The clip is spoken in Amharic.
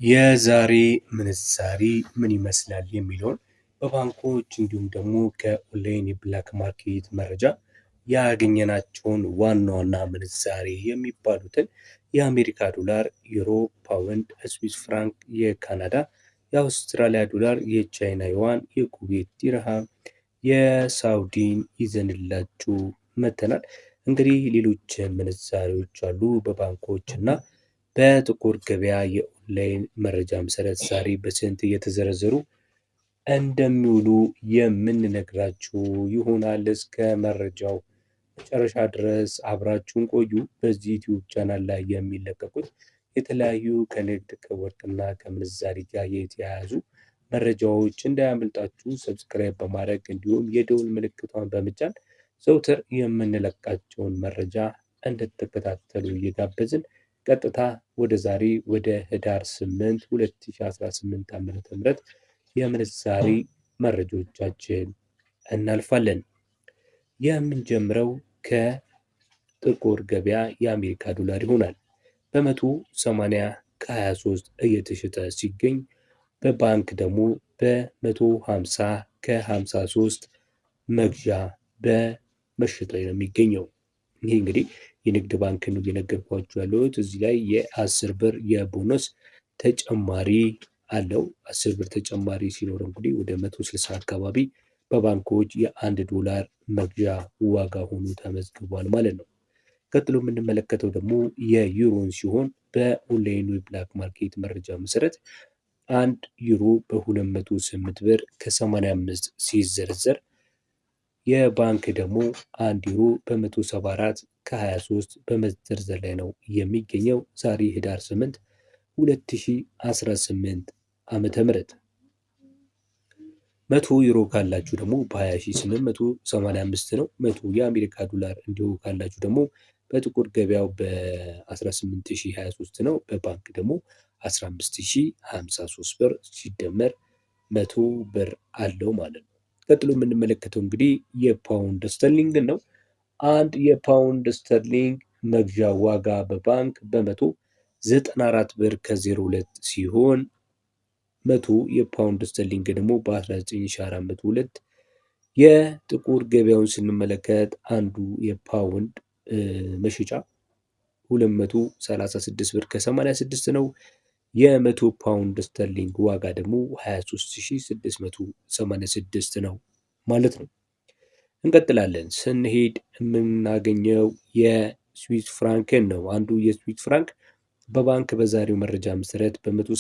የዛሬ ምንዛሪ ምን ይመስላል የሚለውን በባንኮች እንዲሁም ደግሞ ከኦንላይን የብላክ ማርኬት መረጃ ያገኘናቸውን ዋና ዋና ምንዛሬ የሚባሉትን የአሜሪካ ዶላር፣ ዩሮ፣ ፓውንድ፣ ስዊስ ፍራንክ፣ የካናዳ፣ የአውስትራሊያ ዶላር፣ የቻይና ዩዋን፣ የኩዌት ዲርሃም፣ የሳውዲን ይዘንላችሁ መተናል። እንግዲህ ሌሎች ምንዛሬዎች አሉ በባንኮች እና በጥቁር ገበያ የኦንላይን መረጃ መሰረት ዛሬ በስንት እየተዘረዘሩ እንደሚውሉ የምንነግራችሁ ይሆናል። እስከ መረጃው መጨረሻ ድረስ አብራችሁን ቆዩ። በዚህ ዩቲዩብ ቻናል ላይ የሚለቀቁት የተለያዩ ከንግድ ከወርቅና ከምንዛሪ ጋር የተያያዙ መረጃዎች እንዳያመልጣችሁ ሰብስክራይብ በማድረግ እንዲሁም የደውል ምልክቷን በመጫን ዘውትር የምንለቃቸውን መረጃ እንድትከታተሉ እየጋበዝን ቀጥታ ወደ ዛሬ ወደ ህዳር 8 2018 ዓ.ም የምንዛሪ መረጃዎቻችን እናልፋለን። የምንጀምረው ከጥቁር ገበያ የአሜሪካ ዶላር ይሆናል። በ180 ከ23 እየተሸጠ ሲገኝ በባንክ ደግሞ በ150 ከ53 መግዣ በመሸጥ ላይ ነው የሚገኘው። ይህ እንግዲህ የንግድ ባንክ ነው እየነገርኳችሁ ያለሁት። እዚህ ላይ የ10 ብር የቦነስ ተጨማሪ አለው። 10 ብር ተጨማሪ ሲኖር እንግዲህ ወደ 160 አካባቢ በባንኮች የ1 ዶላር መግዣ ዋጋ ሆኖ ተመዝግቧል ማለት ነው። ቀጥሎ የምንመለከተው ደግሞ የዩሮን ሲሆን በኦንላይኑ የብላክ ማርኬት መረጃ መሰረት 1 ዩሮ በ208 ብር ከ85 ሲዘረዘር የባንክ ደግሞ 1 ዩሮ በ174 ከ23 በመዘርዘር ላይ ነው የሚገኘው። ዛሬ ህዳር 8 2018 ዓመተ ምህረት 100 ዩሮ ካላችሁ ደግሞ በ20885 ነው። 100 የአሜሪካ ዶላር እንዲሁ ካላችሁ ደግሞ በጥቁር ገበያው በ18023 ነው። በባንክ ደግሞ 15053 ብር ሲደመር 100 ብር አለው ማለት ነው። ቀጥሎ የምንመለከተው እንግዲህ የፓውንድ ስተርሊንግ ነው። 1 የፓውንድ ስተርሊንግ መግዣ ዋጋ በባንክ በ194 ብር ከ02 ሲሆን 100 የፓውንድ ስተርሊንግ ደግሞ በ19402። የጥቁር ገበያውን ስንመለከት አንዱ የፓውንድ መሸጫ 236 ብር ከ86 ነው። የ100 ፓውንድ ስተርሊንግ ዋጋ ደግሞ 23686 ነው ማለት ነው። እንቀጥላለን። ስንሄድ የምናገኘው የስዊስ ፍራንክን ነው። አንዱ የስዊስ ፍራንክ በባንክ በዛሬው መረጃ መሰረት በ1